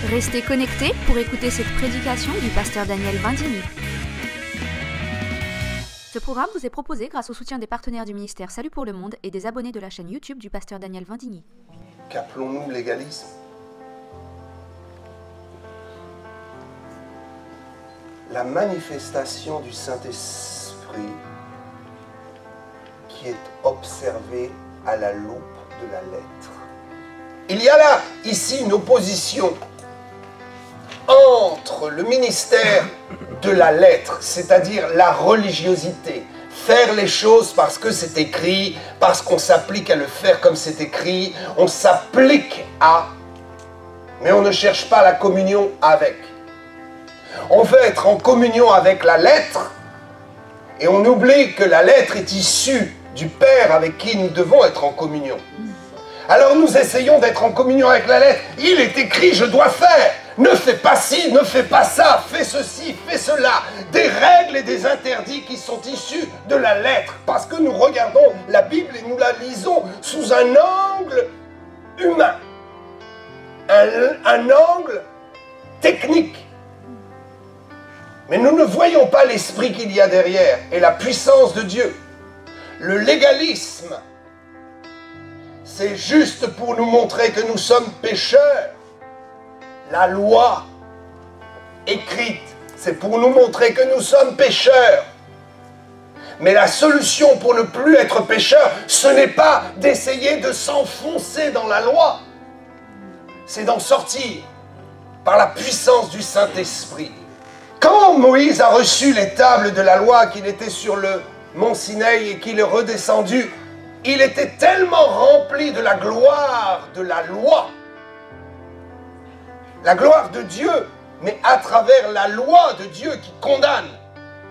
Restez connectés pour écouter cette prédication du pasteur Daniel Vindigny. Ce programme vous est proposé grâce au soutien des partenaires du ministère Salut pour le Monde et des abonnés de la chaîne YouTube du pasteur Daniel Vindigny. Qu'appelons-nous légalisme? La manifestation du Saint-Esprit qui est observée à la loupe de la lettre. Il y a là, ici, une opposition entre le ministère de la lettre, c'est-à-dire la religiosité, faire les choses parce que c'est écrit, parce qu'on s'applique à le faire comme c'est écrit, on s'applique à, mais on ne cherche pas la communion avec. On veut être en communion avec la lettre, et on oublie que la lettre est issue du Père avec qui nous devons être en communion. Alors nous essayons d'être en communion avec la lettre. Il est écrit, je dois faire. Ne fais pas ci, ne fais pas ça, fais ceci, fais cela. Des règles et des interdits qui sont issus de la lettre. Parce que nous regardons la Bible et nous la lisons sous un angle humain. Un angle technique. Mais nous ne voyons pas l'esprit qu'il y a derrière et la puissance de Dieu. Le légalisme, c'est juste pour nous montrer que nous sommes pécheurs. La loi écrite, c'est pour nous montrer que nous sommes pécheurs. Mais la solution pour ne plus être pécheur, ce n'est pas d'essayer de s'enfoncer dans la loi. C'est d'en sortir par la puissance du Saint-Esprit. Quand Moïse a reçu les tables de la loi, qu'il était sur le mont Sinaï et qu'il est redescendu, il était tellement rempli de la gloire de la loi, la gloire de Dieu, mais à travers la loi de Dieu qui condamne,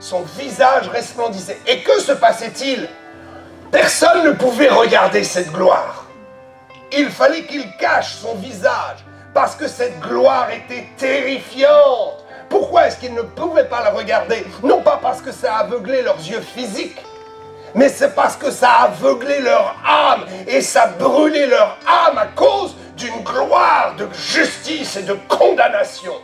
son visage resplendissait. Et que se passait-il? Personne ne pouvait regarder cette gloire. Il fallait qu'il cache son visage, parce que cette gloire était terrifiante. Pourquoi est-ce qu'ils ne pouvaient pas la regarder? Non pas parce que ça aveuglait leurs yeux physiques, mais c'est parce que ça a aveuglé leur âme et ça brûlait leur âme à cause d'une gloire de justice et de condamnation.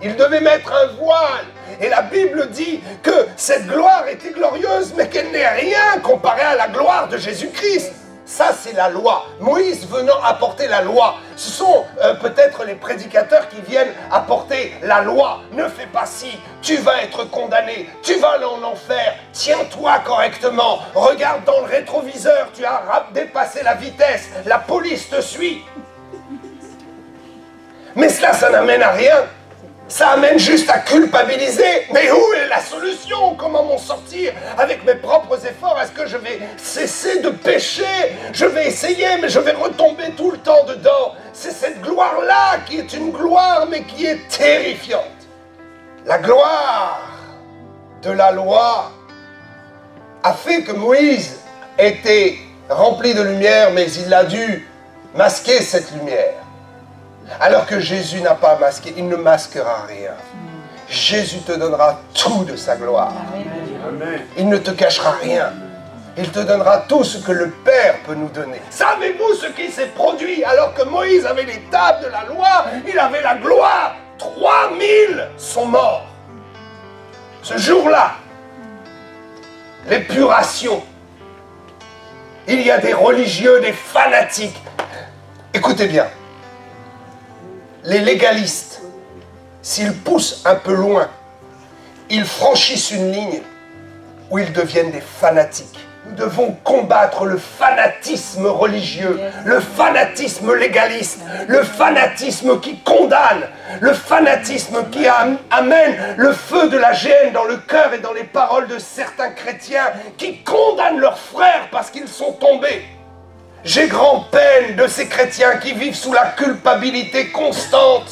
Ils devaient mettre un voile et la Bible dit que cette gloire était glorieuse mais qu'elle n'est rien comparée à la gloire de Jésus-Christ. Ça, c'est la loi. Moïse venant apporter la loi. Ce sont peut-être les prédicateurs qui viennent apporter la loi. Ne fais pas ci, tu vas être condamné, tu vas aller en enfer. Tiens-toi correctement. Regarde dans le rétroviseur, tu as dépassé la vitesse. La police te suit. Mais cela, ça n'amène à rien. Ça amène juste à culpabiliser. Mais où est la solution? Comment m'en sortir avec mes propres efforts? Est-ce que je vais cesser de pécher? Je vais essayer, mais je vais retomber tout le temps dedans. C'est cette gloire-là qui est une gloire, mais qui est terrifiante. La gloire de la loi a fait que Moïse était rempli de lumière, mais il a dû masquer cette lumière. Alors que Jésus n'a pas masqué, il ne masquera rien. Jésus te donnera tout de sa gloire. Il ne te cachera rien. Il te donnera tout ce que le Père peut nous donner. Savez-vous ce qui s'est produit alors que Moïse avait les tables de la loi? Il avait la gloire. 3000 sont morts. Ce jour-là, l'épuration. Il y a des religieux, des fanatiques. Écoutez bien. Les légalistes, s'ils poussent un peu loin, ils franchissent une ligne où ils deviennent des fanatiques. Nous devons combattre le fanatisme religieux, le fanatisme légaliste, le fanatisme qui condamne, le fanatisme qui amène le feu de la gêne dans le cœur et dans les paroles de certains chrétiens qui condamnent leurs frères parce qu'ils sont tombés. J'ai grand-peine de ces chrétiens qui vivent sous la culpabilité constante.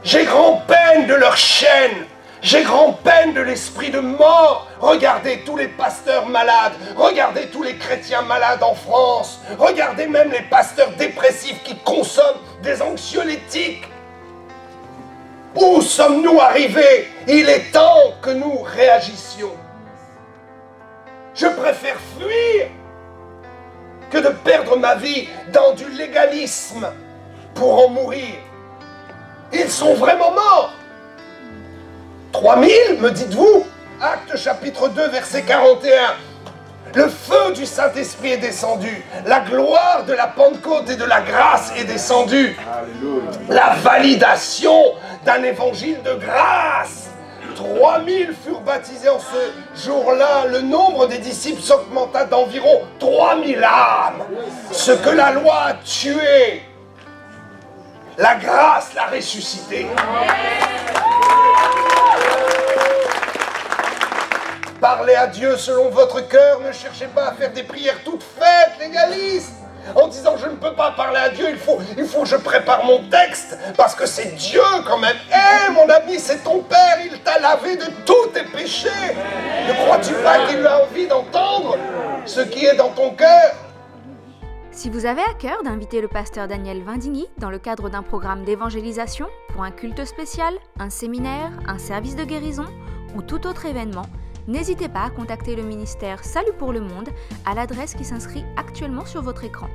J'ai grand-peine de leur chaîne. J'ai grand-peine de l'esprit de mort. Regardez tous les pasteurs malades. Regardez tous les chrétiens malades en France. Regardez même les pasteurs dépressifs qui consomment des anxiolytiques. Où sommes-nous arrivés? Il est temps que nous réagissions. Je préfère fuir que de perdre ma vie dans du légalisme pour en mourir. Ils sont vraiment morts. 3000, me dites-vous? Actes chapitre 2, verset 41. Le feu du Saint-Esprit est descendu. La gloire de la Pentecôte et de la grâce est descendue. Alléluia. La validation d'un évangile de grâce. 3000 furent baptisés en ce jour-là. Le nombre des disciples s'augmenta d'environ 3000 âmes. Ce que la loi a tué, la grâce l'a ressuscité. Parlez à Dieu selon votre cœur, ne cherchez pas à faire des prières toutes faites, légalistes, en disant je ne peux pas parler à Dieu, il faut que je prépare mon texte, parce que c'est Dieu quand même. Eh mon ami, c'est ton Père, il t'a lavé de tous tes péchés. Ne crois-tu pas qu'il a envie d'entendre ce qui est dans ton cœur? Si vous avez à cœur d'inviter le pasteur Daniel Vindigny dans le cadre d'un programme d'évangélisation, pour un culte spécial, un séminaire, un service de guérison ou tout autre événement, n'hésitez pas à contacter le ministère Salut pour le monde à l'adresse qui s'inscrit actuellement sur votre écran.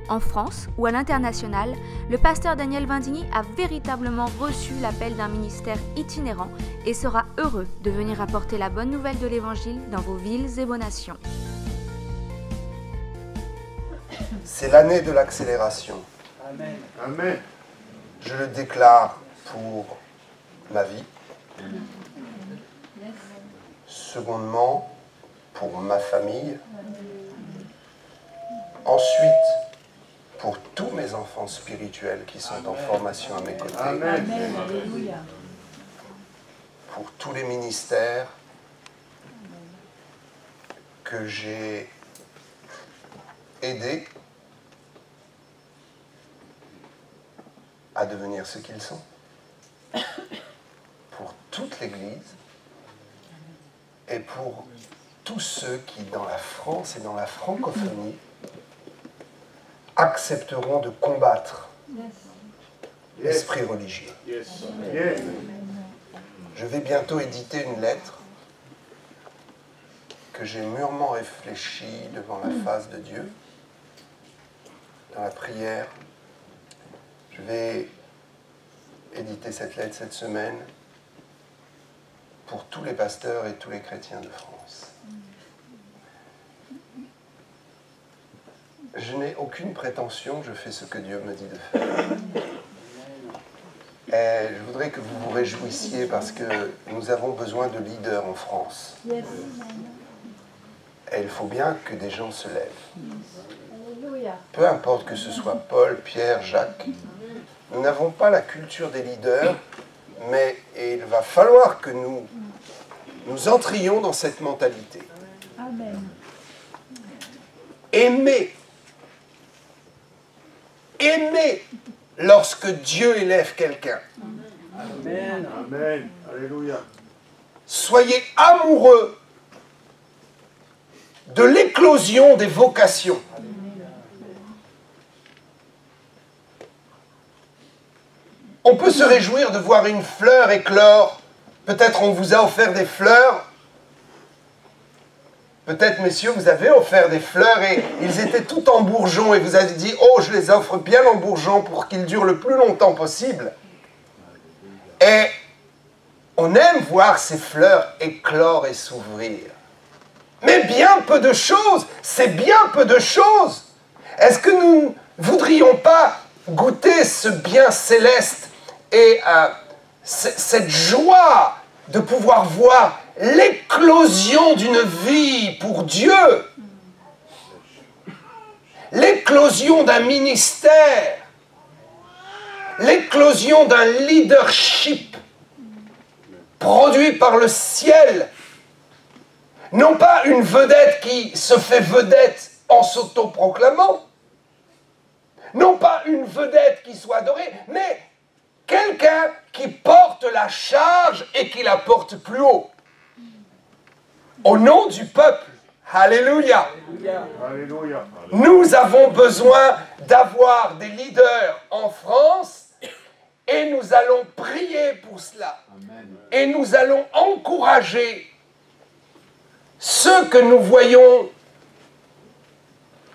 En France ou à l'international, le pasteur Daniel Vindigny a véritablement reçu l'appel d'un ministère itinérant et sera heureux de venir apporter la bonne nouvelle de l'Évangile dans vos villes et vos nations. C'est l'année de l'accélération. Amen. Amen. Je le déclare pour ma vie. Secondement, pour ma famille. Ensuite, pour tous mes enfants spirituels qui sont en formation à mes côtés. Amen. Pour tous les ministères que j'ai aidés à devenir ce qu'ils sont. Pour toute l'Église et pour tous ceux qui, dans la France et dans la francophonie, accepteront de combattre l'esprit religieux. Je vais bientôt éditer une lettre que j'ai mûrement réfléchie devant la face de Dieu, dans la prière. Je vais éditer cette lettre cette semaine pour tous les pasteurs et tous les chrétiens de France. Je n'ai aucune prétention, je fais ce que Dieu me dit de faire. Et je voudrais que vous vous réjouissiez parce que nous avons besoin de leaders en France. Et il faut bien que des gens se lèvent. Peu importe que ce soit Paul, Pierre, Jacques. Nous n'avons pas la culture des leaders, mais il va falloir que nous entrions dans cette mentalité. Amen. Aimer lorsque Dieu élève quelqu'un. Amen. Amen. Alléluia. Soyez amoureux de l'éclosion des vocations. On peut se réjouir de voir une fleur éclore. Peut-être on vous a offert des fleurs. Peut-être, messieurs, vous avez offert des fleurs et ils étaient tout en bourgeon et vous avez dit « Oh, je les offre bien en bourgeon pour qu'ils durent le plus longtemps possible. » Et on aime voir ces fleurs éclore et s'ouvrir. Mais bien peu de choses, c'est bien peu de choses. Est-ce que nous ne voudrions pas goûter ce bien céleste et cette joie de pouvoir voir l'éclosion d'une vie pour Dieu, l'éclosion d'un ministère, l'éclosion d'un leadership produit par le ciel. Non pas une vedette qui se fait vedette en s'autoproclamant, non pas une vedette qui soit adorée, mais quelqu'un qui porte la charge et qui la porte plus haut. Au nom du peuple. Alléluia. Alléluia. Nous avons besoin d'avoir des leaders en France et nous allons prier pour cela. Et nous allons encourager ceux que nous voyons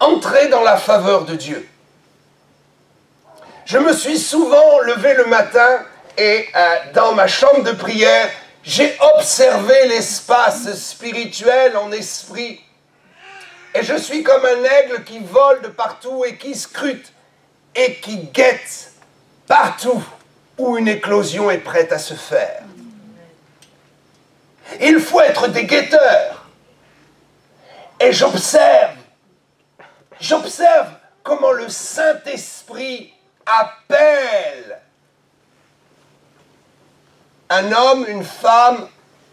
entrer dans la faveur de Dieu. Je me suis souvent levé le matin Et dans ma chambre de prière, j'ai observé l'espace spirituel en esprit. Et je suis comme un aigle qui vole de partout et qui scrute et qui guette partout où une éclosion est prête à se faire. Il faut être des guetteurs. Et j'observe comment le Saint-Esprit appelle un homme, une femme,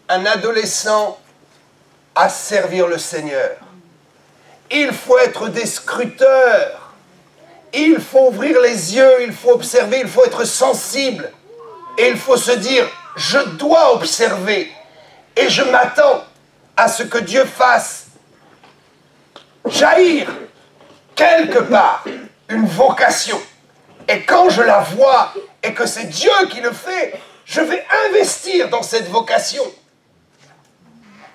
un adolescent à servir le Seigneur. Il faut être des scruteurs. Il faut ouvrir les yeux, il faut observer, il faut être sensible. Et il faut se dire, je dois observer. Et je m'attends à ce que Dieu fasse jaillir quelque part une vocation. Et quand je la vois et que c'est Dieu qui le fait, je vais investir dans cette vocation.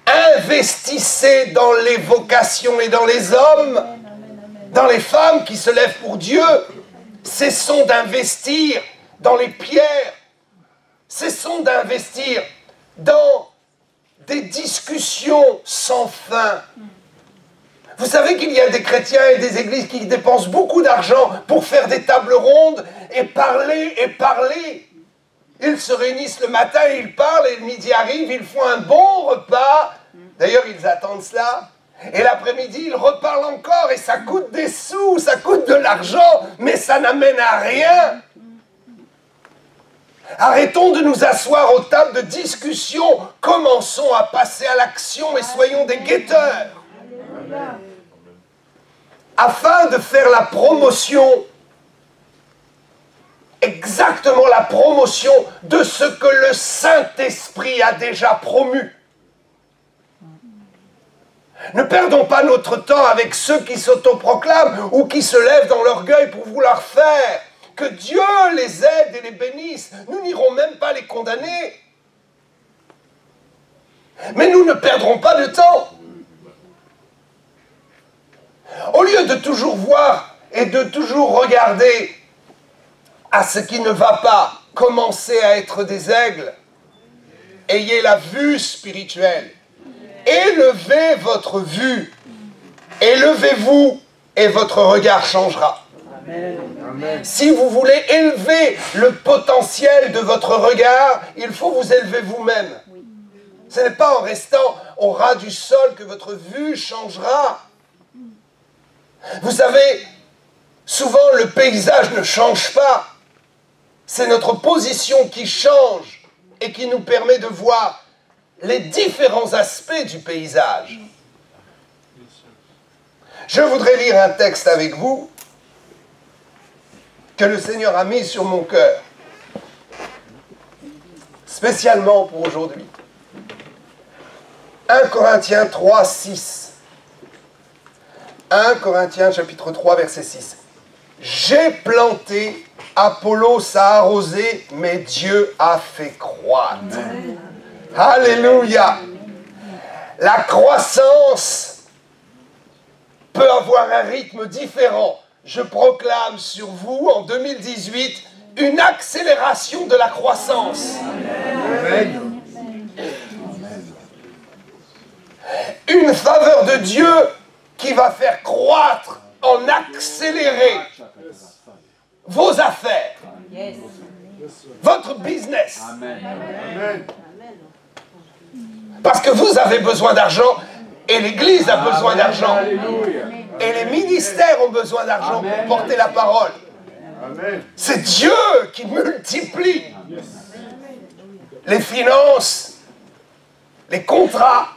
Investissez dans les vocations et dans les hommes, dans les femmes qui se lèvent pour Dieu. Cessons d'investir dans les pierres. Cessons d'investir dans des discussions sans fin. Vous savez qu'il y a des chrétiens et des églises qui dépensent beaucoup d'argent pour faire des tables rondes et parler et parler. Ils se réunissent le matin, ils parlent, et le midi arrive, ils font un bon repas. D'ailleurs, ils attendent cela. Et l'après-midi, ils reparlent encore, et ça coûte des sous, ça coûte de l'argent, mais ça n'amène à rien. Arrêtons de nous asseoir aux tables de discussion. Commençons à passer à l'action et soyons des guetteurs. Afin de faire la promotion, exactement la promotion de ce que le Saint-Esprit a déjà promu. Ne perdons pas notre temps avec ceux qui s'autoproclament ou qui se lèvent dans l'orgueil pour vouloir faire. Que Dieu les aide et les bénisse. Nous n'irons même pas les condamner. Mais nous ne perdrons pas de temps. Au lieu de toujours voir et de toujours regarder à ce qui ne va pas, commencez à être des aigles. Ayez la vue spirituelle. Élevez votre vue. Élevez-vous et votre regard changera. Amen. Si vous voulez élever le potentiel de votre regard, il faut vous élever vous-même. Ce n'est pas en restant au ras du sol que votre vue changera. Vous savez, souvent le paysage ne change pas. C'est notre position qui change et qui nous permet de voir les différents aspects du paysage. Je voudrais lire un texte avec vous que le Seigneur a mis sur mon cœur, spécialement pour aujourd'hui. 1 Corinthiens 3, 6. 1 Corinthiens chapitre 3, verset 6. J'ai planté, Apollos a arrosé, mais Dieu a fait croître. Amen. Alléluia. La croissance peut avoir un rythme différent. Je proclame sur vous, en 2018, une accélération de la croissance. Amen. Une faveur de Dieu qui va faire croître, en accélérer vos affaires, votre business. Amen. Parce que vous avez besoin d'argent et l'Église a besoin d'argent. Et les ministères ont besoin d'argent pour porter la parole. C'est Dieu qui multiplie les finances, les contrats.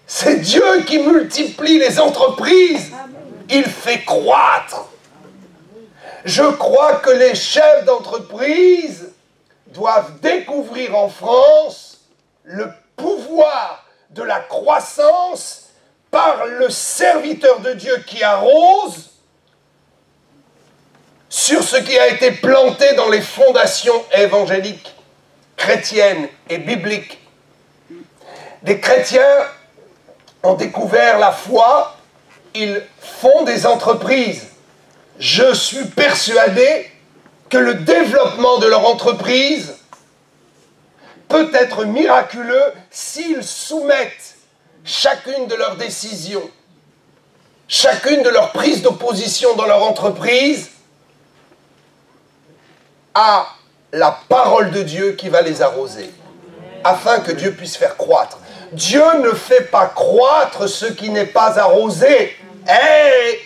C'est Dieu qui multiplie les entreprises. Il fait croître. Je crois que les chefs d'entreprise doivent découvrir en France le pouvoir de la croissance par le serviteur de Dieu qui arrose sur ce qui a été planté dans les fondations évangéliques, chrétiennes et bibliques. Des chrétiens ont découvert la foi, ils font des entreprises. Je suis persuadé que le développement de leur entreprise peut être miraculeux s'ils soumettent chacune de leurs décisions, chacune de leurs prises d'opposition dans leur entreprise à la parole de Dieu qui va les arroser, afin que Dieu puisse faire croître. Dieu ne fait pas croître ce qui n'est pas arrosé. Hey!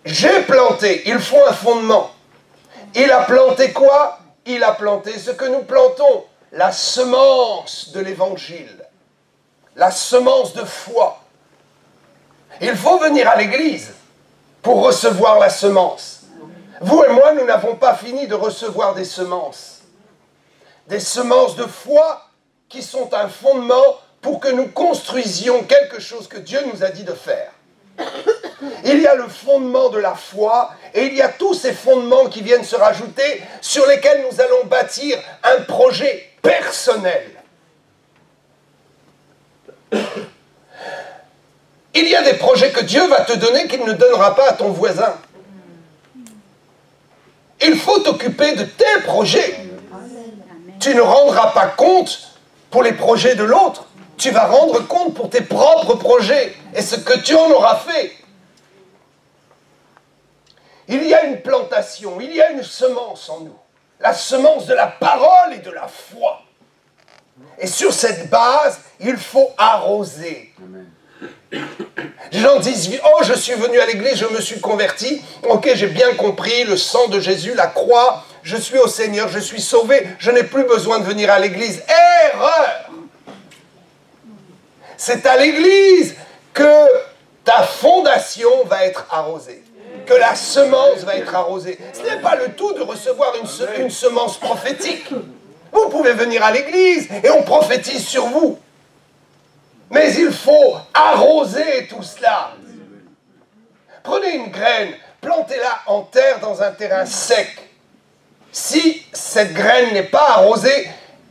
J'ai planté, il faut un fondement. Il a planté quoi? Il a planté ce que nous plantons, la semence de l'évangile, la semence de foi. Il faut venir à l'église pour recevoir la semence. Vous et moi, nous n'avons pas fini de recevoir des semences de foi qui sont un fondement pour que nous construisions quelque chose que Dieu nous a dit de faire. Il y a le fondement de la foi et il y a tous ces fondements qui viennent se rajouter sur lesquels nous allons bâtir un projet personnel. Il y a des projets que Dieu va te donner qu'il ne donnera pas à ton voisin. Il faut t'occuper de tes projets. Tu ne rendras pas compte pour les projets de l'autre. Tu vas rendre compte pour tes propres projets et ce que tu en auras fait. Il y a une plantation, il y a une semence en nous. La semence de la parole et de la foi. Et sur cette base, il faut arroser. Amen. Les gens disent, oh, je suis venu à l'église, je me suis converti. Ok, j'ai bien compris, le sang de Jésus, la croix, je suis au Seigneur, je suis sauvé, je n'ai plus besoin de venir à l'église. Erreur! C'est à l'église que ta fondation va être arrosée, que la semence va être arrosée. Ce n'est pas le tout de recevoir une semence prophétique. Vous pouvez venir à l'église et on prophétise sur vous. Mais il faut arroser tout cela. Prenez une graine, plantez-la en terre dans un terrain sec. Si cette graine n'est pas arrosée,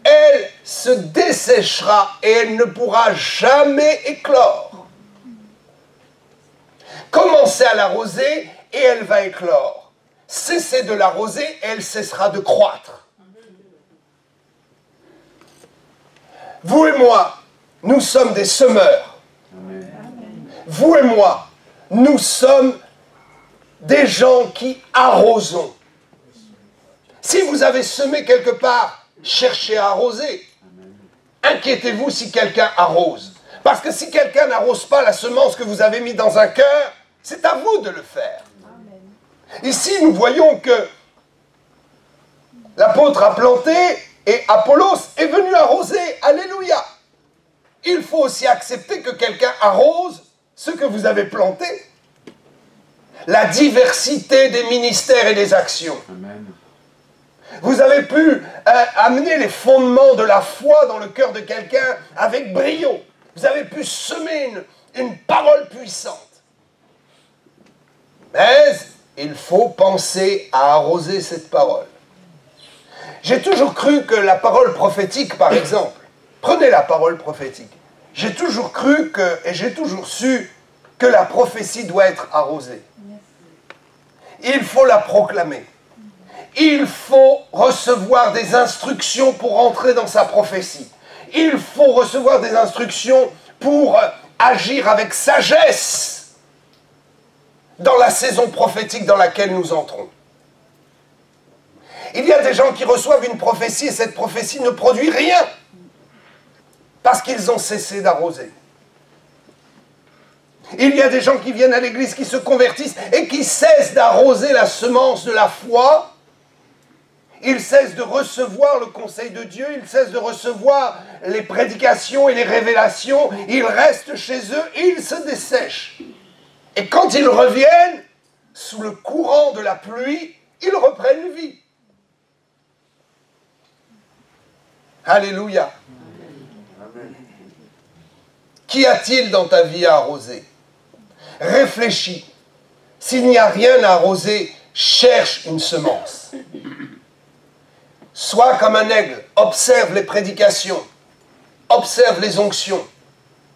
elle se desséchera et elle ne pourra jamais éclore. Commencez à l'arroser et elle va éclore. Cessez de l'arroser et elle cessera de croître. Vous et moi, nous sommes des semeurs. Amen. Vous et moi, nous sommes des gens qui arrosons. Si vous avez semé quelque part, cherchez à arroser. Inquiétez-vous si quelqu'un arrose. Parce que si quelqu'un n'arrose pas la semence que vous avez mise dans un cœur, c'est à vous de le faire. Ici, nous voyons que l'apôtre a planté et Apollos est venu arroser. Alléluia! Il faut aussi accepter que quelqu'un arrose ce que vous avez planté. La diversité des ministères et des actions. Amen. Vous avez pu amener les fondements de la foi dans le cœur de quelqu'un avec brio. Vous avez pu semer une parole puissante. Mais il faut penser à arroser cette parole. J'ai toujours cru que la parole prophétique, par exemple, prenez la parole prophétique. J'ai toujours cru et j'ai toujours su que la prophétie doit être arrosée. Il faut la proclamer. Il faut recevoir des instructions pour entrer dans sa prophétie. Il faut recevoir des instructions pour agir avec sagesse dans la saison prophétique dans laquelle nous entrons. Il y a des gens qui reçoivent une prophétie et cette prophétie ne produit rien parce qu'ils ont cessé d'arroser. Il y a des gens qui viennent à l'église, qui se convertissent et qui cessent d'arroser la semence de la foi. Ils cessent de recevoir le conseil de Dieu, ils cessent de recevoir les prédications et les révélations. Ils restent chez eux et ils se dessèchent. Et quand ils reviennent, sous le courant de la pluie, ils reprennent vie. Alléluia. Amen. Qu'y a-t-il dans ta vie à arroser? Réfléchis. S'il n'y a rien à arroser, cherche une semence. Sois comme un aigle, observe les prédications, observe les onctions,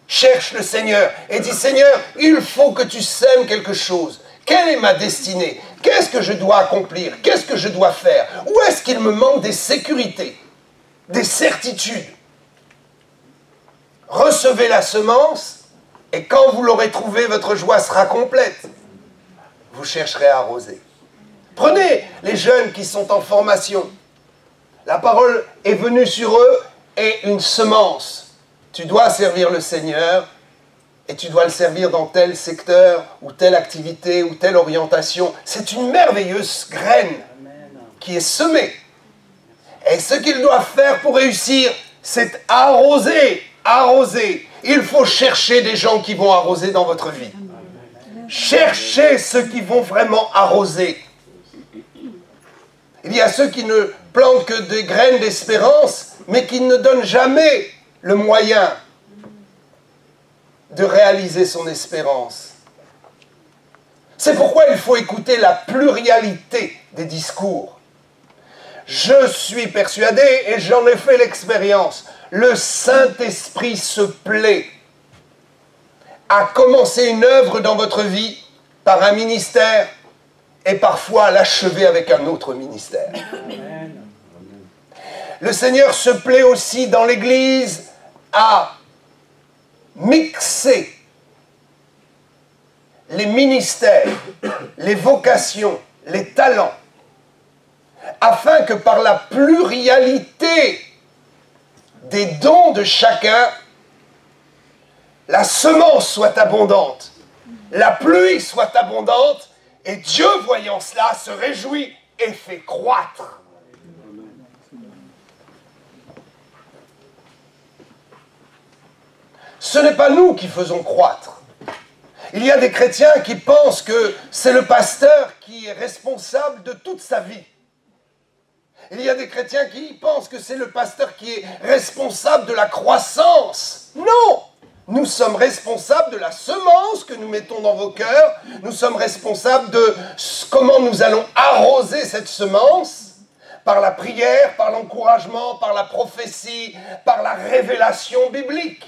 cherche le Seigneur et dis, Seigneur, il faut que tu sèmes quelque chose. Quelle est ma destinée? Qu'est-ce que je dois accomplir? Qu'est-ce que je dois faire? Où est-ce qu'il me manque des sécurités, des certitudes? Recevez la semence, et quand vous l'aurez trouvée, votre joie sera complète. Vous chercherez à arroser. Prenez les jeunes qui sont en formation. La parole est venue sur eux et une semence. Tu dois servir le Seigneur et tu dois le servir dans tel secteur ou telle activité ou telle orientation. C'est une merveilleuse graine qui est semée. Et ce qu'ils doivent faire pour réussir, c'est arroser, arroser. Il faut chercher des gens qui vont arroser dans votre vie. Cherchez ceux qui vont vraiment arroser. Il y a ceux qui ne plantent que des graines d'espérance, mais qui ne donnent jamais le moyen de réaliser son espérance. C'est pourquoi il faut écouter la pluralité des discours. Je suis persuadé, et j'en ai fait l'expérience, le Saint-Esprit se plaît à commencer une œuvre dans votre vie par un ministère et parfois à l'achever avec un autre ministère. Amen. Le Seigneur se plaît aussi dans l'Église à mixer les ministères, les vocations, les talents, afin que par la pluralité des dons de chacun, la semence soit abondante, la pluie soit abondante, et Dieu, voyant cela, se réjouit et fait croître. Ce n'est pas nous qui faisons croître. Il y a des chrétiens qui pensent que c'est le pasteur qui est responsable de toute sa vie. Il y a des chrétiens qui pensent que c'est le pasteur qui est responsable de la croissance. Non! Nous sommes responsables de la semence que nous mettons dans vos cœurs. Nous sommes responsables de comment nous allons arroser cette semence, par la prière, par l'encouragement, par la prophétie, par la révélation biblique.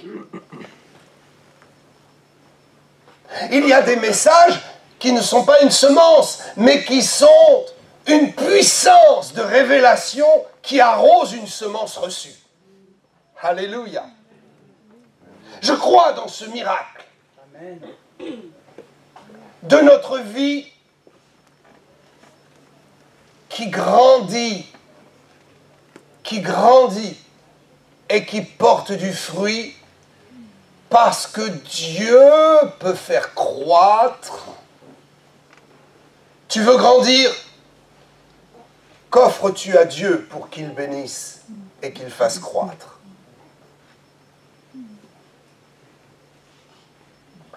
Il y a des messages qui ne sont pas une semence, mais qui sont une puissance de révélation qui arrose une semence reçue. Alléluia. Je crois dans ce miracle de notre vie qui grandit et qui porte du fruit parce que Dieu peut faire croître. Tu veux grandir? Qu'offres-tu à Dieu pour qu'il bénisse et qu'il fasse croître?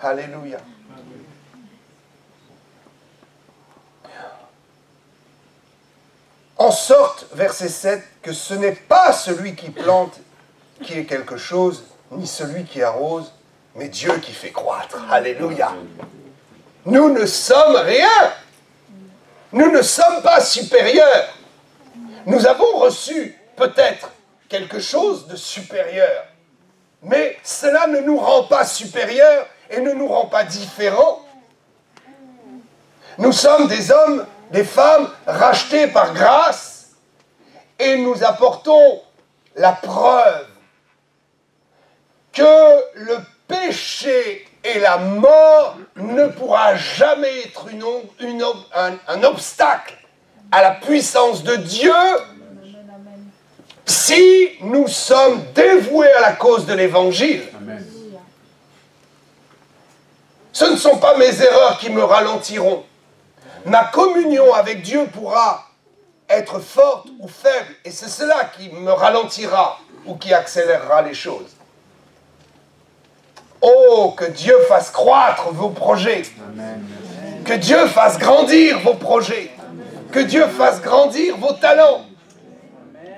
Alléluia. En sorte, verset 7, que ce n'est pas celui qui plante qui est quelque chose, ni celui qui arrose, mais Dieu qui fait croître. Alléluia. Nous ne sommes rien. Nous ne sommes pas supérieurs. Nous avons reçu peut-être quelque chose de supérieur, mais cela ne nous rend pas supérieurs et ne nous rend pas différents. Nous sommes des hommes, des femmes rachetés par grâce et nous apportons la preuve que le péché et la mort ne pourra jamais être un obstacle à la puissance de Dieu si nous sommes dévoués à la cause de l'Évangile. Amen. Ce ne sont pas mes erreurs qui me ralentiront. Ma communion avec Dieu pourra être forte ou faible, et c'est cela qui me ralentira ou qui accélérera les choses. Oh, que Dieu fasse croître vos projets. Amen. Que Dieu fasse grandir vos projets. Que Dieu fasse grandir vos talents.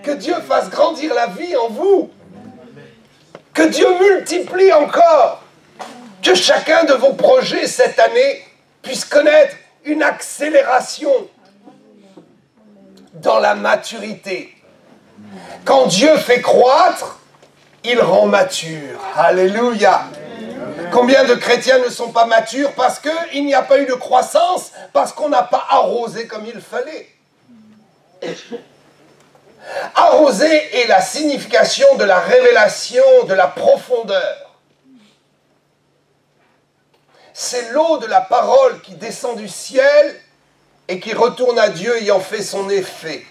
Que Dieu fasse grandir la vie en vous. Que Dieu multiplie encore. Que chacun de vos projets cette année puisse connaître une accélération dans la maturité. Quand Dieu fait croître, il rend mature. Alléluia. Combien de chrétiens ne sont pas matures parce qu'il n'y a pas eu de croissance, parce qu'on n'a pas arrosé comme il fallait. Arroser est la signification de la révélation, de la profondeur. C'est l'eau de la parole qui descend du ciel et qui retourne à Dieu ayant fait son effet.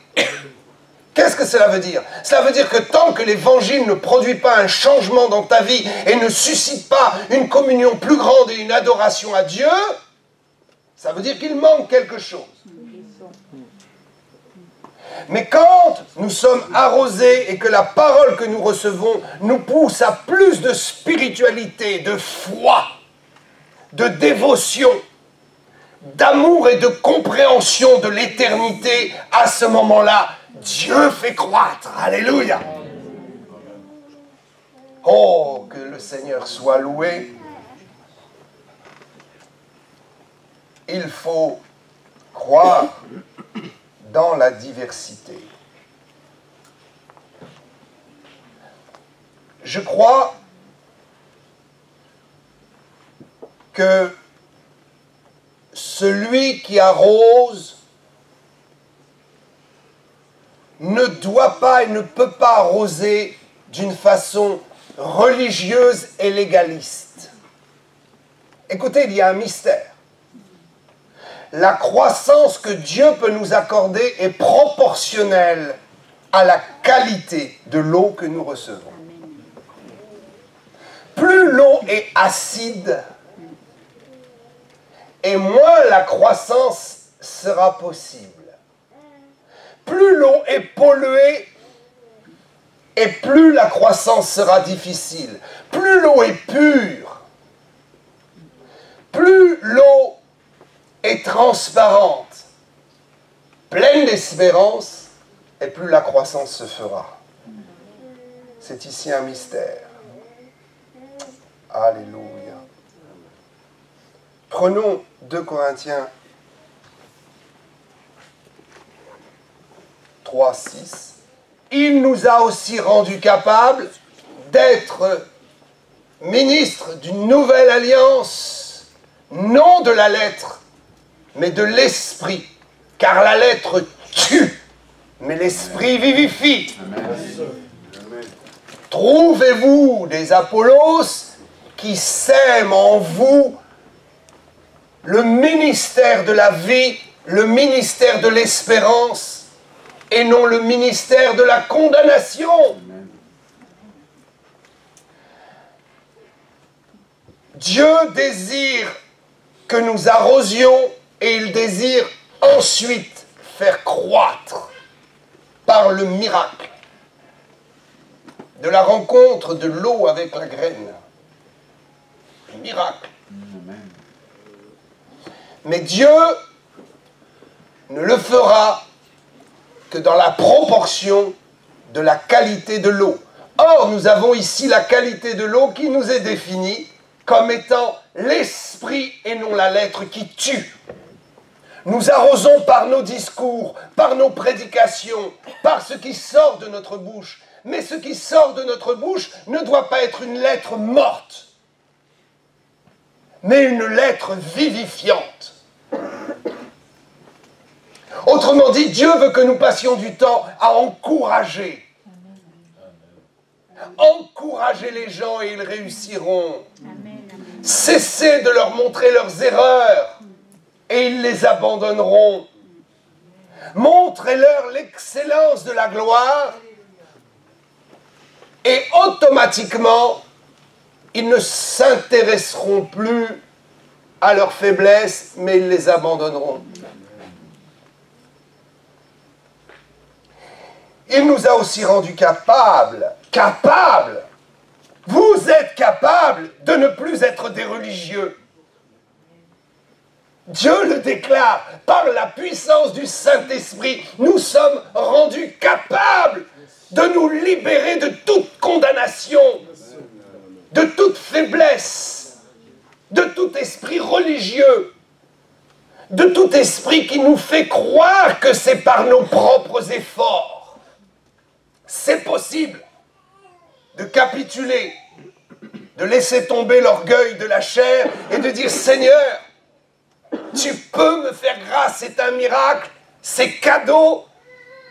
Qu'est-ce que cela veut dire? Cela veut dire que tant que l'évangile ne produit pas un changement dans ta vie et ne suscite pas une communion plus grande et une adoration à Dieu, ça veut dire qu'il manque quelque chose. Mais quand nous sommes arrosés et que la parole que nous recevons nous pousse à plus de spiritualité, de foi, de dévotion, d'amour et de compréhension de l'éternité, à ce moment-là, Dieu fait croître. Alléluia. Oh, que le Seigneur soit loué. Il faut croire dans la diversité. Je crois que celui qui arrose ne doit pas et ne peut pas arroser d'une façon religieuse et légaliste. Écoutez, il y a un mystère. La croissance que Dieu peut nous accorder est proportionnelle à la qualité de l'eau que nous recevons. Plus l'eau est acide, et moins la croissance sera possible. Plus l'eau est polluée, et plus la croissance sera difficile. Plus l'eau est pure, plus l'eau est transparente, pleine d'espérance, et plus la croissance se fera. C'est ici un mystère. Alléluia. Prenons 2 Corinthiens 3, 6. Il nous a aussi rendus capables d'être ministres d'une nouvelle alliance, non de la lettre, mais de l'esprit. Car la lettre tue, mais l'esprit vivifie. Amen. Trouvez-vous des Apollos qui sèment en vous le ministère de la vie, le ministère de l'espérance, et non le ministère de la condamnation. Amen. Dieu désire que nous arrosions et il désire ensuite faire croître par le miracle de la rencontre de l'eau avec la graine. Le miracle. Amen. Mais Dieu ne le fera que dans la proportion de la qualité de l'eau. Or, nous avons ici la qualité de l'eau qui nous est définie comme étant l'esprit et non la lettre qui tue. Nous arrosons par nos discours, par nos prédications, par ce qui sort de notre bouche. Mais ce qui sort de notre bouche ne doit pas être une lettre morte, mais une lettre vivifiante. Autrement dit, Dieu veut que nous passions du temps à encourager. Encourager les gens et ils réussiront. Cessez de leur montrer leurs erreurs et ils les abandonneront. Montrez-leur l'excellence de la gloire et automatiquement, ils ne s'intéresseront plus à leurs faiblesses, mais ils les abandonneront. Il nous a aussi rendus capables. Vous êtes capables de ne plus être des religieux. Dieu le déclare, par la puissance du Saint-Esprit, nous sommes rendus capables de nous libérer de toute condamnation, de toute faiblesse, de tout esprit religieux, de tout esprit qui nous fait croire que c'est par nos propres efforts. C'est possible de capituler de laisser tomber l'orgueil de la chair et de dire « Seigneur, tu peux me faire grâce, c'est un miracle, c'est cadeau,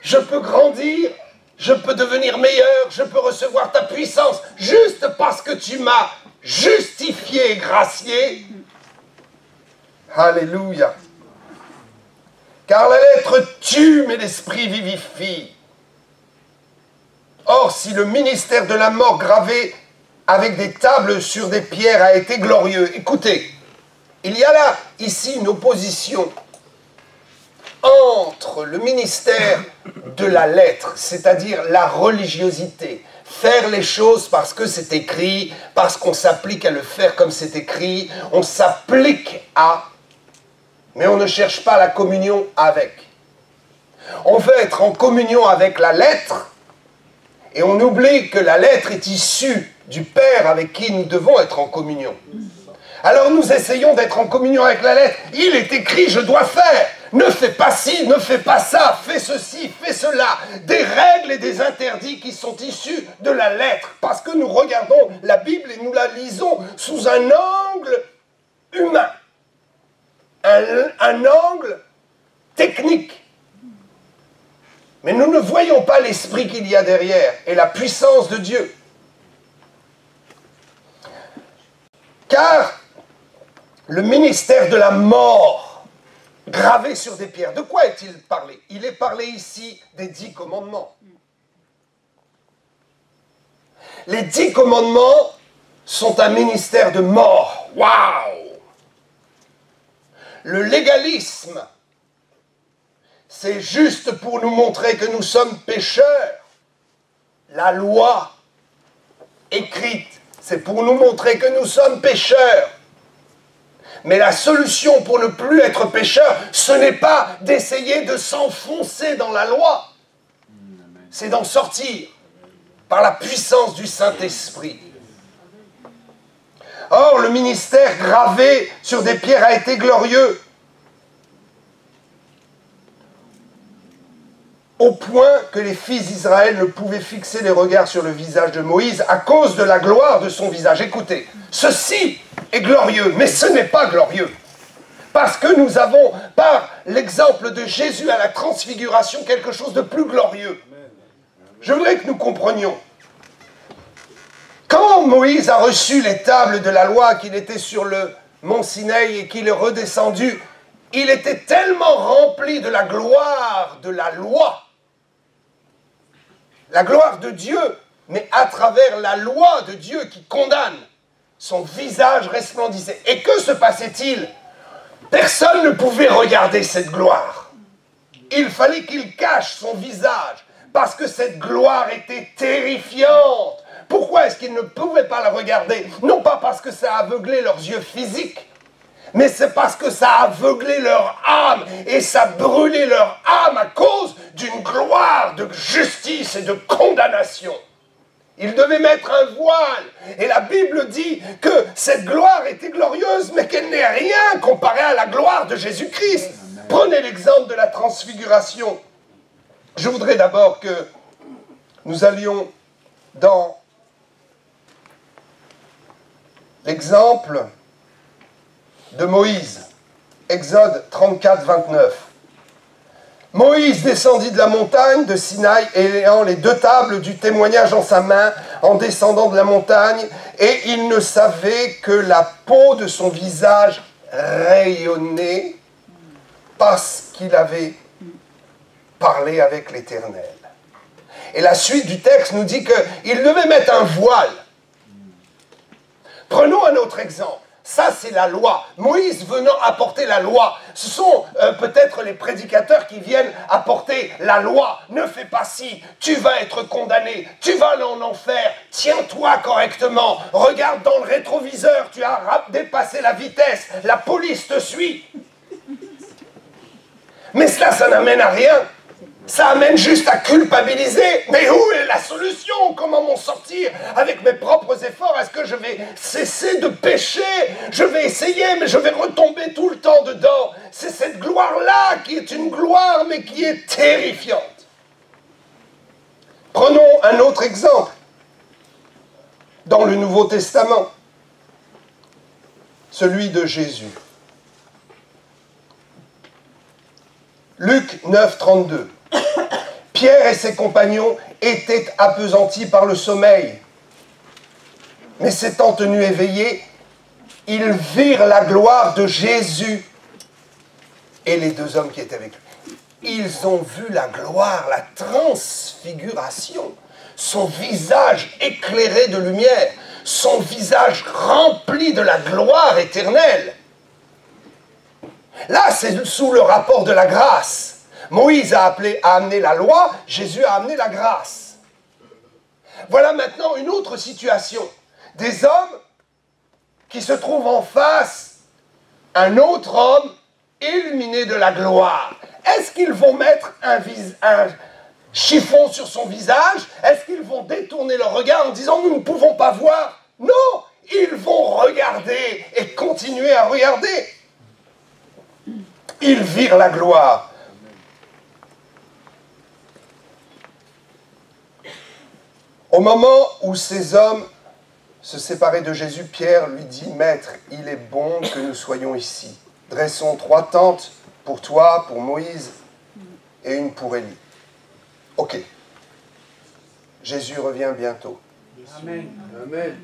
je peux grandir, je peux devenir meilleur, je peux recevoir ta puissance, juste parce que tu m'as justifié et gracié. » Alléluia. Car la lettre tue, mais l'esprit vivifie. Or, si le ministère de la mort gravé avec des tables sur des pierres a été glorieux, écoutez, il y a là, ici, une opposition entre le ministère de la lettre, c'est-à-dire la religiosité, faire les choses parce que c'est écrit, parce qu'on s'applique à le faire comme c'est écrit, on s'applique à, mais on ne cherche pas la communion avec. On veut être en communion avec la lettre, et on oublie que la lettre est issue du Père avec qui nous devons être en communion. Alors nous essayons d'être en communion avec la lettre. Il est écrit, je dois faire. Ne fais pas ci, ne fais pas ça, fais ceci, fais cela. Des règles et des interdits qui sont issus de la lettre. Parce que nous regardons la Bible et nous la lisons sous un angle humain. Un angle technique. Mais nous ne voyons pas l'esprit qu'il y a derrière et la puissance de Dieu. Car le ministère de la mort, gravé sur des pierres, de quoi est-il parlé? Il est parlé ici des 10 commandements. Les 10 commandements sont un ministère de mort. Waouh! Le légalisme, c'est juste pour nous montrer que nous sommes pécheurs. La loi écrite, c'est pour nous montrer que nous sommes pécheurs. Mais la solution pour ne plus être pécheur, ce n'est pas d'essayer de s'enfoncer dans la loi. C'est d'en sortir par la puissance du Saint-Esprit. Or, le ministère gravé sur des pierres a été glorieux. Au point que les fils d'Israël ne pouvaient fixer les regards sur le visage de Moïse à cause de la gloire de son visage. Écoutez, ceci est glorieux, mais ce n'est pas glorieux. Parce que nous avons, par l'exemple de Jésus à la transfiguration, quelque chose de plus glorieux. Je voudrais que nous comprenions. Quand Moïse a reçu les tables de la loi, qu'il était sur le mont Sinaï et qu'il est redescendu, il était tellement rempli de la gloire de la loi. La gloire de Dieu, mais à travers la loi de Dieu qui condamne, son visage resplendissait. Et que se passait-il? Personne ne pouvait regarder cette gloire. Il fallait qu'il cache son visage, parce que cette gloire était terrifiante. Pourquoi est-ce qu'ils ne pouvaient pas la regarder? Non pas parce que ça aveuglait leurs yeux physiques, mais c'est parce que ça a aveuglé leur âme et ça brûlait leur âme à cause d'une gloire de justice et de condamnation. Ils devaient mettre un voile. Et la Bible dit que cette gloire était glorieuse, mais qu'elle n'est rien comparée à la gloire de Jésus-Christ. Prenez l'exemple de la transfiguration. Je voudrais d'abord que nous allions dans l'exemple de Moïse. Exode 34, 29. Moïse descendit de la montagne de Sinaï, ayant les 2 tables du témoignage en sa main, en descendant de la montagne, et il ne savait que la peau de son visage rayonnait, parce qu'il avait parlé avec l'Éternel. Et la suite du texte nous dit qu'il devait mettre un voile. Prenons un autre exemple. Ça, c'est la loi. Moïse venant apporter la loi. Ce sont peut-être les prédicateurs qui viennent apporter la loi. Ne fais pas ci, tu vas être condamné, tu vas aller en enfer, tiens-toi correctement, regarde dans le rétroviseur, tu as dépassé la vitesse, la police te suit. Mais cela, ça n'amène à rien. Ça amène juste à culpabiliser. Mais où est la solution? Comment m'en sortir avec mes propres efforts? Est-ce que je vais cesser de pécher? Je vais essayer, mais je vais retomber tout le temps dedans. C'est cette gloire-là qui est une gloire, mais qui est terrifiante. Prenons un autre exemple. Dans le Nouveau Testament, celui de Jésus. Luc 9, 32. Pierre et ses compagnons étaient appesantis par le sommeil. Mais s'étant tenus éveillés, ils virent la gloire de Jésus et les deux hommes qui étaient avec lui. Ils ont vu la gloire, la transfiguration, son visage éclairé de lumière, son visage rempli de la gloire éternelle. Là, c'est sous le rapport de la grâce. Moïse a amené la loi, Jésus a amené la grâce. Voilà maintenant une autre situation. Des hommes qui se trouvent en face un autre homme illuminé de la gloire. Est-ce qu'ils vont mettre un chiffon sur son visage? Est-ce qu'ils vont détourner leur regard en disant « nous ne pouvons pas voir » ? Non, ils vont regarder et continuer à regarder. Ils virent la gloire. Au moment où ces hommes se séparaient de Jésus, Pierre lui dit « Maître, il est bon que nous soyons ici. Dressons 3 tentes pour toi, pour Moïse, et une pour Élie. » Ok. Jésus revient bientôt. Amen. Amen.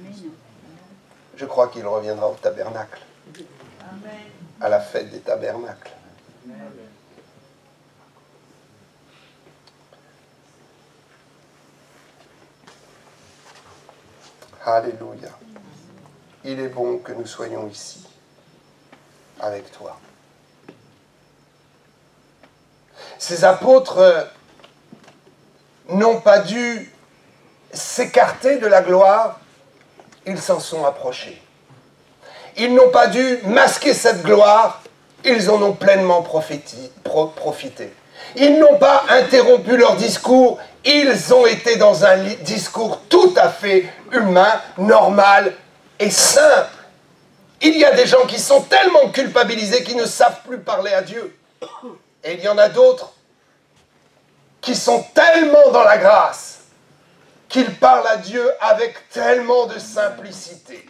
Je crois qu'il reviendra au tabernacle. Amen. À la fête des tabernacles. Alléluia. Il est bon que nous soyons ici, avec toi. Ces apôtres n'ont pas dû s'écarter de la gloire, ils s'en sont approchés. Ils n'ont pas dû masquer cette gloire, ils en ont pleinement profité. Ils n'ont pas interrompu leur discours, ils ont été dans un discours tout à fait humain, normal et simple. Il y a des gens qui sont tellement culpabilisés qu'ils ne savent plus parler à Dieu. Et il y en a d'autres qui sont tellement dans la grâce qu'ils parlent à Dieu avec tellement de simplicité.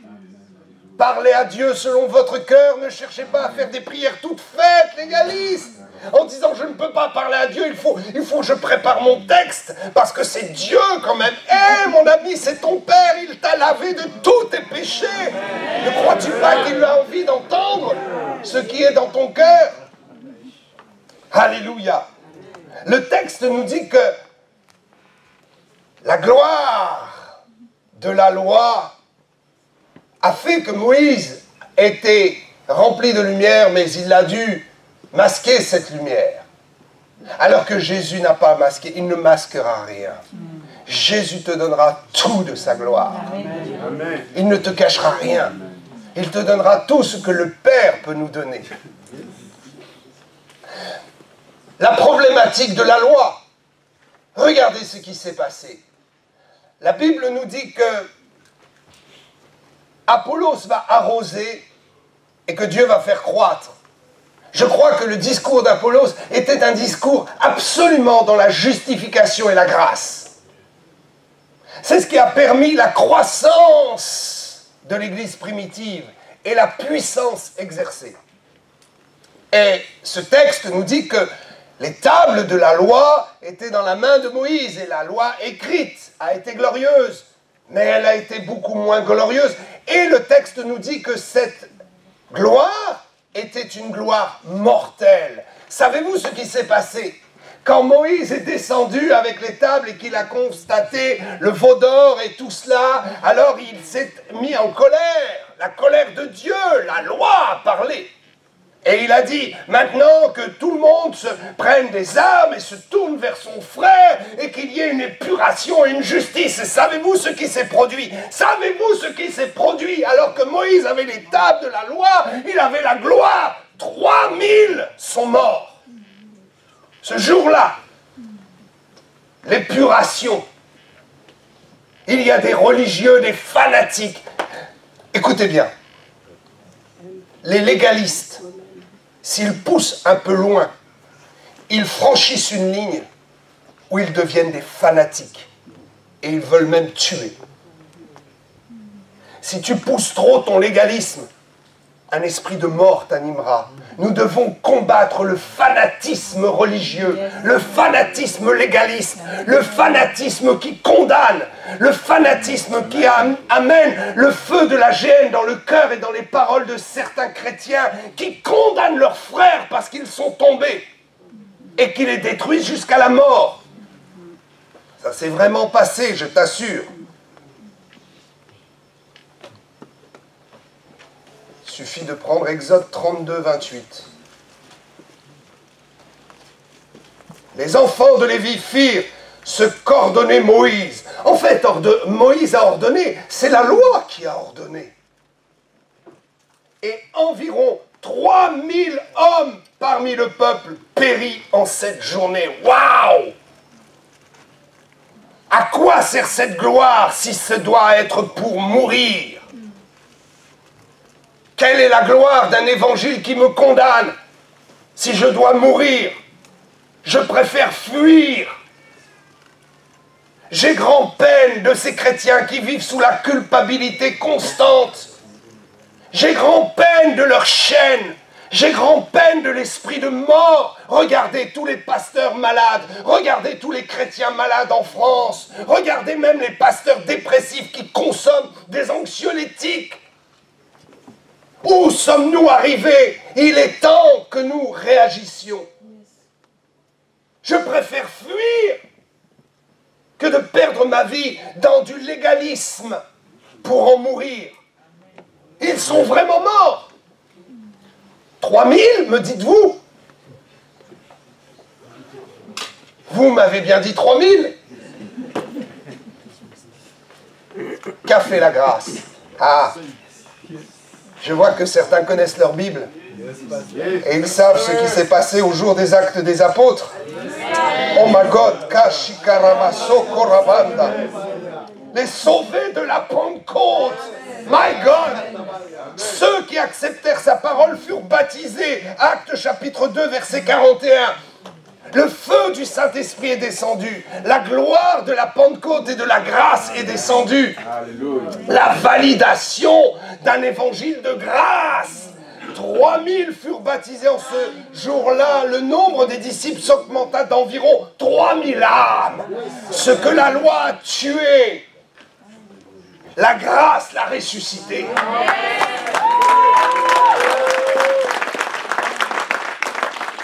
Parlez à Dieu selon votre cœur, ne cherchez pas à faire des prières toutes faites, légalistes, en disant je ne peux pas parler à Dieu, il faut que je prépare mon texte, parce que c'est Dieu quand même. Eh mon ami, c'est ton Père, il t'a lavé de tous tes péchés. Ne crois-tu pas qu'il a envie d'entendre ce qui est dans ton cœur? Alléluia. Le texte nous dit que la gloire de la loi a fait que Moïse était rempli de lumière, mais il a dû masquer cette lumière. Alors que Jésus n'a pas masqué, il ne masquera rien. Jésus te donnera tout de sa gloire. Amen. Il ne te cachera rien. Il te donnera tout ce que le Père peut nous donner. La problématique de la loi. Regardez ce qui s'est passé. La Bible nous dit que Apollos va arroser et que Dieu va faire croître. Je crois que le discours d'Apollos était un discours absolument dans la justification et la grâce. C'est ce qui a permis la croissance de l'Église primitive et la puissance exercée. Et ce texte nous dit que les tables de la loi étaient dans la main de Moïse et la loi écrite a été glorieuse, mais elle a été beaucoup moins glorieuse. Et le texte nous dit que cette gloire était une gloire mortelle. Savez-vous ce qui s'est passé? Quand Moïse est descendu avec les tables et qu'il a constaté le veau d'or et tout cela, alors il s'est mis en colère. La colère de Dieu, la loi a parlé. Et il a dit, maintenant que tout le monde se prenne des armes et se tourne vers son frère et qu'il y ait une épuration et une justice. Et savez-vous ce qui s'est produit? Savez-vous ce qui s'est produit? Alors que Moïse avait les tables de la loi, il avait la gloire. 3000 sont morts. Ce jour-là, l'épuration. Il y a des religieux, des fanatiques. Écoutez bien, les légalistes, s'ils poussent un peu loin, ils franchissent une ligne où ils deviennent des fanatiques. Et ils veulent même tuer. Si tu pousses trop ton légalisme, un esprit de mort t'animera. Nous devons combattre le fanatisme religieux, le fanatisme légaliste, le fanatisme qui condamne, le fanatisme qui amène le feu de la gêne dans le cœur et dans les paroles de certains chrétiens qui condamnent leurs frères parce qu'ils sont tombés et qui les détruisent jusqu'à la mort. Ça s'est vraiment passé, je t'assure. Il suffit de prendre Exode 32, 28. Les enfants de Lévi firent ce qu'ordonnait Moïse. En fait, Moïse a ordonné, c'est la loi qui a ordonné. Et environ 3000 hommes parmi le peuple périt en cette journée. Waouh! À quoi sert cette gloire si ce doit être pour mourir? Quelle est la gloire d'un évangile qui me condamne? Si je dois mourir, je préfère fuir. J'ai grand-peine de ces chrétiens qui vivent sous la culpabilité constante. J'ai grand-peine de leur chaîne. J'ai grand-peine de l'esprit de mort. Regardez tous les pasteurs malades. Regardez tous les chrétiens malades en France. Regardez même les pasteurs dépressifs qui consomment des anxiolytiques. Où sommes-nous arrivés? Il est temps que nous réagissions. Je préfère fuir que de perdre ma vie dans du légalisme pour en mourir. Ils sont vraiment morts. 3000, me dites-vous? Vous m'avez bien dit 3000? Qu'a fait la grâce? Ah, je vois que certains connaissent leur Bible. Et ils savent ce qui s'est passé au jour des actes des apôtres. Oh my God, Kashikaramaso Korabanda. Les sauvés de la Pentecôte. My God. Ceux qui acceptèrent sa parole furent baptisés. Actes chapitre 2, verset 41. Le feu du Saint-Esprit est descendu. La gloire de la Pentecôte et de la grâce est descendue. Alléluia. La validation d'un évangile de grâce. 3000 furent baptisés en ce jour-là. Le nombre des disciples s'augmenta d'environ 3000 âmes. Ce que la loi a tué, la grâce l'a ressuscité.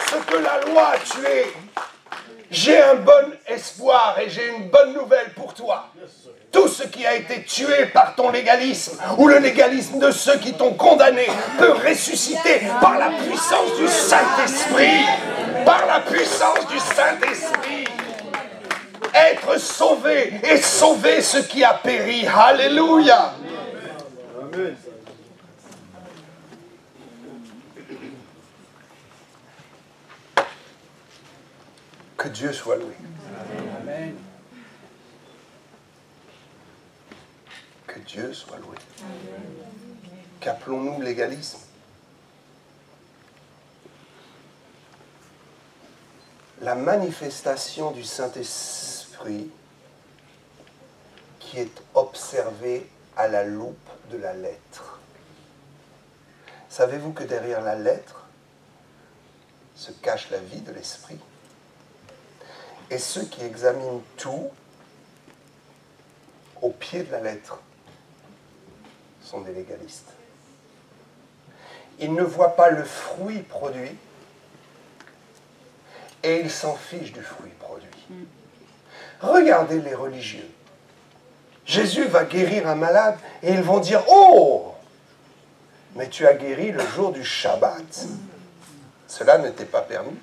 Ce que la loi a tué, j'ai un bon espoir et j'ai une bonne nouvelle pour toi. Tout ce qui a été tué par ton légalisme ou le légalisme de ceux qui t'ont condamné peut ressusciter par la puissance du Saint-Esprit. Par la puissance du Saint-Esprit. Être sauvé et sauver ce qui a péri. Alléluia. Amen. Que Dieu soit loué. Amen. Que Dieu soit loué. Qu'appelons-nous légalisme? La manifestation du Saint-Esprit qui est observée à la loupe de la lettre. Savez-vous que derrière la lettre se cache la vie de l'Esprit? Et ceux qui examinent tout au pied de la lettre sont des légalistes. Ils ne voient pas le fruit produit et ils s'en fichent du fruit produit. Regardez les religieux. Jésus va guérir un malade et ils vont dire « Oh, mais tu as guéri le jour du Shabbat. Cela ne t'est pas permis. »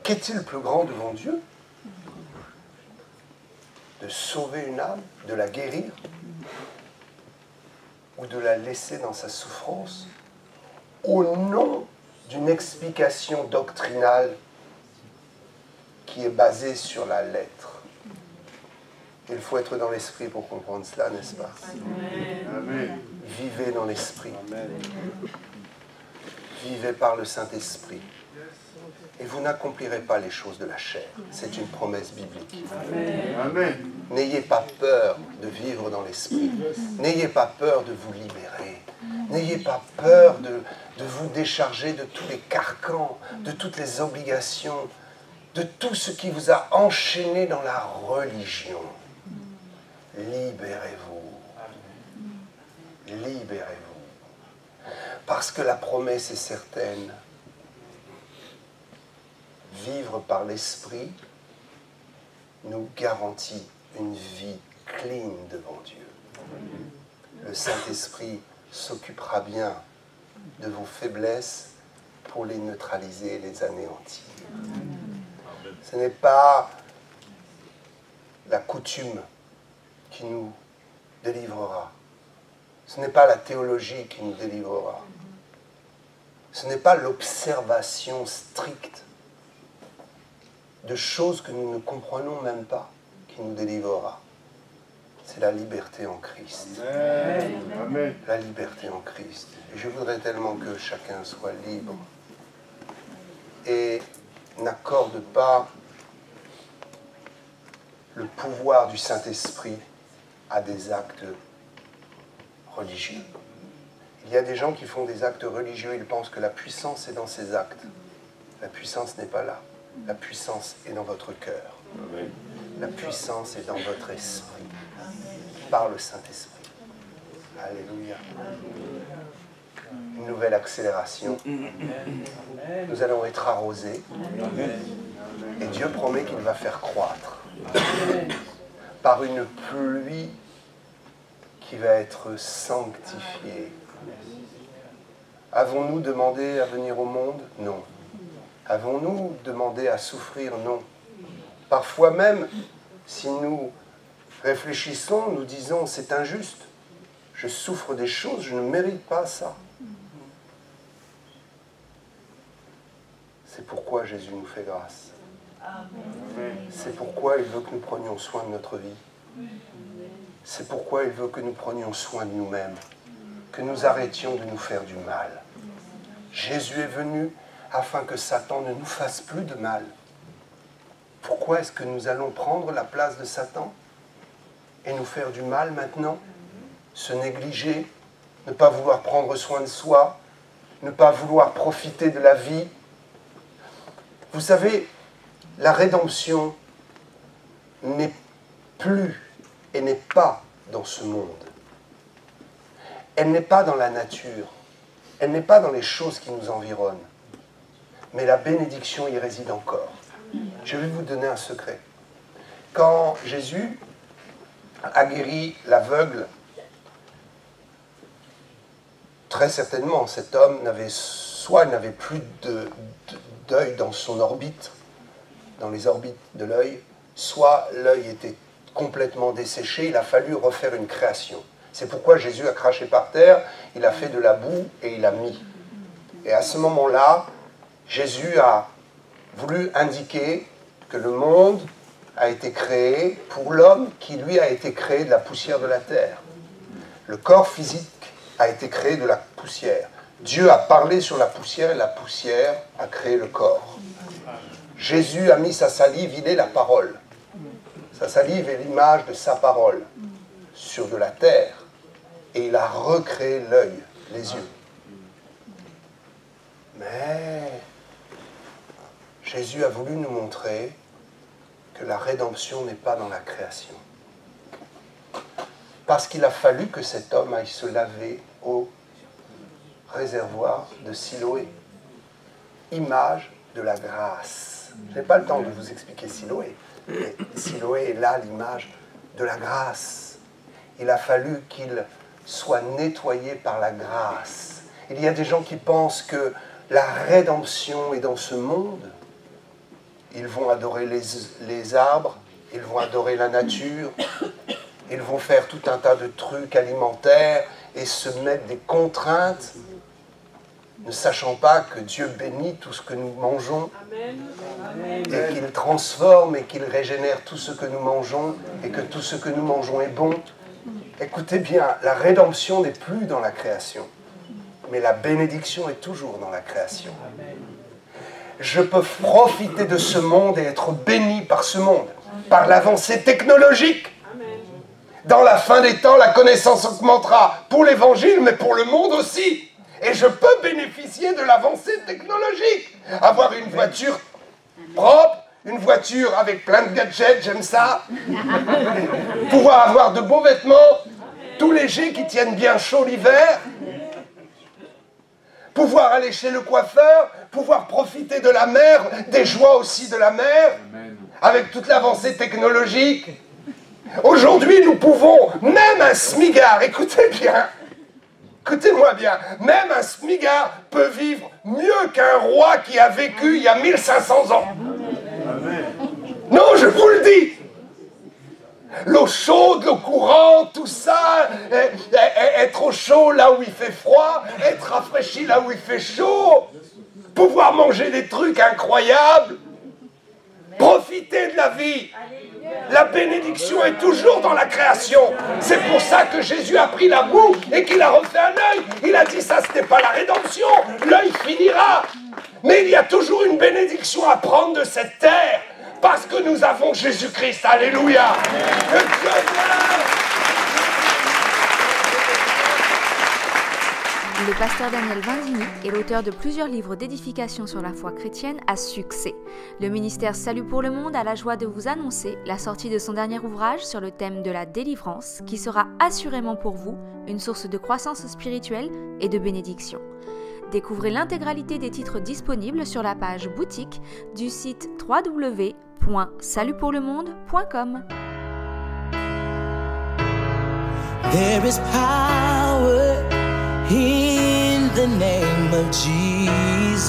Qu'est-il plus grand devant Dieu? De sauver une âme, de la guérir, ou de la laisser dans sa souffrance, au nom d'une explication doctrinale qui est basée sur la lettre. Il faut être dans l'esprit pour comprendre cela, n'est-ce pas? Amen. Vivez dans l'esprit. Vivez par le Saint-Esprit. et vous n'accomplirez pas les choses de la chair. C'est une promesse biblique. Amen. N'ayez pas peur de vivre dans l'esprit. N'ayez pas peur de vous libérer. N'ayez pas peur de vous décharger de tous les carcans, de toutes les obligations, de tout ce qui vous a enchaîné dans la religion. Libérez-vous. Libérez-vous. Parce que la promesse est certaine. Vivre par l'esprit nous garantit une vie clean devant Dieu. Le Saint-Esprit s'occupera bien de vos faiblesses pour les neutraliser et les anéantir. Ce n'est pas la coutume qui nous délivrera. Ce n'est pas la théologie qui nous délivrera. Ce n'est pas l'observation stricte de choses que nous ne comprenons même pas qui nous délivrera. C'est la liberté en Christ. Amen. La liberté en Christ. Et je voudrais tellement que chacun soit libre et n'accorde pas le pouvoir du Saint-Esprit à des actes religieux. Il y a des gens qui font des actes religieux, ils pensent que la puissance est dans ces actes. La puissance n'est pas là. La puissance est dans votre cœur. La puissance est dans votre esprit, par le Saint-Esprit. Alléluia. Une nouvelle accélération. Nous allons être arrosés. Et Dieu promet qu'il va faire croître. Par une pluie qui va être sanctifiée. Avons-nous demandé à venir au monde? Non. Avons-nous demandé à souffrir? Non. Parfois même, si nous réfléchissons, nous disons c'est injuste. Je souffre des choses, je ne mérite pas ça. C'est pourquoi Jésus nous fait grâce. C'est pourquoi il veut que nous prenions soin de notre vie. C'est pourquoi il veut que nous prenions soin de nous-mêmes, que nous arrêtions de nous faire du mal. Jésus est venu afin que Satan ne nous fasse plus de mal. Pourquoi est-ce que nous allons prendre la place de Satan et nous faire du mal maintenant? Se négliger, ne pas vouloir prendre soin de soi, ne pas vouloir profiter de la vie. Vous savez, la rédemption n'est plus et n'est pas dans ce monde. Elle n'est pas dans la nature. Elle n'est pas dans les choses qui nous environnent. Mais la bénédiction y réside encore. Je vais vous donner un secret. Quand Jésus a guéri l'aveugle, très certainement, cet homme n'avait plus d'œil dans son orbite, dans les orbites de l'œil, soit l'œil était complètement desséché, il a fallu refaire une création. C'est pourquoi Jésus a craché par terre, il a fait de la boue et il a mis. Et à ce moment-là, Jésus a voulu indiquer que le monde a été créé pour l'homme qui, lui, a été créé de la poussière de la terre. Le corps physique a été créé de la poussière. Dieu a parlé sur la poussière et la poussière a créé le corps. Jésus a mis sa salive, il est la parole. Sa salive est l'image de sa parole sur de la terre. Et il a recréé l'œil, les yeux. Mais Jésus a voulu nous montrer que la rédemption n'est pas dans la création. Parce qu'il a fallu que cet homme aille se laver au réservoir de Siloé. Image de la grâce. Je n'ai pas le temps de vous expliquer Siloé. Mais Siloé est là l'image de la grâce. Il a fallu qu'il soit nettoyé par la grâce. Il y a des gens qui pensent que la rédemption est dans ce monde. Ils vont adorer les arbres, ils vont adorer la nature, ils vont faire tout un tas de trucs alimentaires et se mettre des contraintes, ne sachant pas que Dieu bénit tout ce que nous mangeons, et qu'il transforme et qu'il régénère tout ce que nous mangeons, et que tout ce que nous mangeons est bon. Écoutez bien, la rédemption n'est plus dans la création, mais la bénédiction est toujours dans la création. je peux profiter de ce monde et être béni par ce monde, par l'avancée technologique. Dans la fin des temps, la connaissance augmentera pour l'évangile, mais pour le monde aussi. Et je peux bénéficier de l'avancée technologique. Avoir une voiture propre, une voiture avec plein de gadgets, j'aime ça. Pouvoir avoir de beaux vêtements, tout légers qui tiennent bien chaud l'hiver. Pouvoir aller chez le coiffeur, pouvoir profiter de la mer, des joies aussi de la mer, avec toute l'avancée technologique. Aujourd'hui, nous pouvons, même un smigard, écoutez bien, écoutez-moi bien, même un smigard peut vivre mieux qu'un roi qui a vécu il y a 1500 ans. Amen. Non, je vous le dis. L'eau chaude, l'eau courante, tout ça, être au chaud là où il fait froid, être rafraîchi là où il fait chaud, pouvoir manger des trucs incroyables, profiter de la vie. La bénédiction est toujours dans la création. C'est pour ça que Jésus a pris la boue et qu'il a refait un œil. Il a dit ça, ce n'est pas la rédemption. L'œil finira. Mais il y a toujours une bénédiction à prendre de cette terre. Parce que nous avons Jésus-Christ. Alléluia. Le pasteur Daniel Vindigny est l'auteur de plusieurs livres d'édification sur la foi chrétienne à succès. Le ministère Salut pour le Monde a la joie de vous annoncer la sortie de son dernier ouvrage sur le thème de la délivrance, qui sera assurément pour vous une source de croissance spirituelle et de bénédiction. Découvrez l'intégralité des titres disponibles sur la page boutique du site www.salutpourlemonde.com. There is power in the name of Jesus.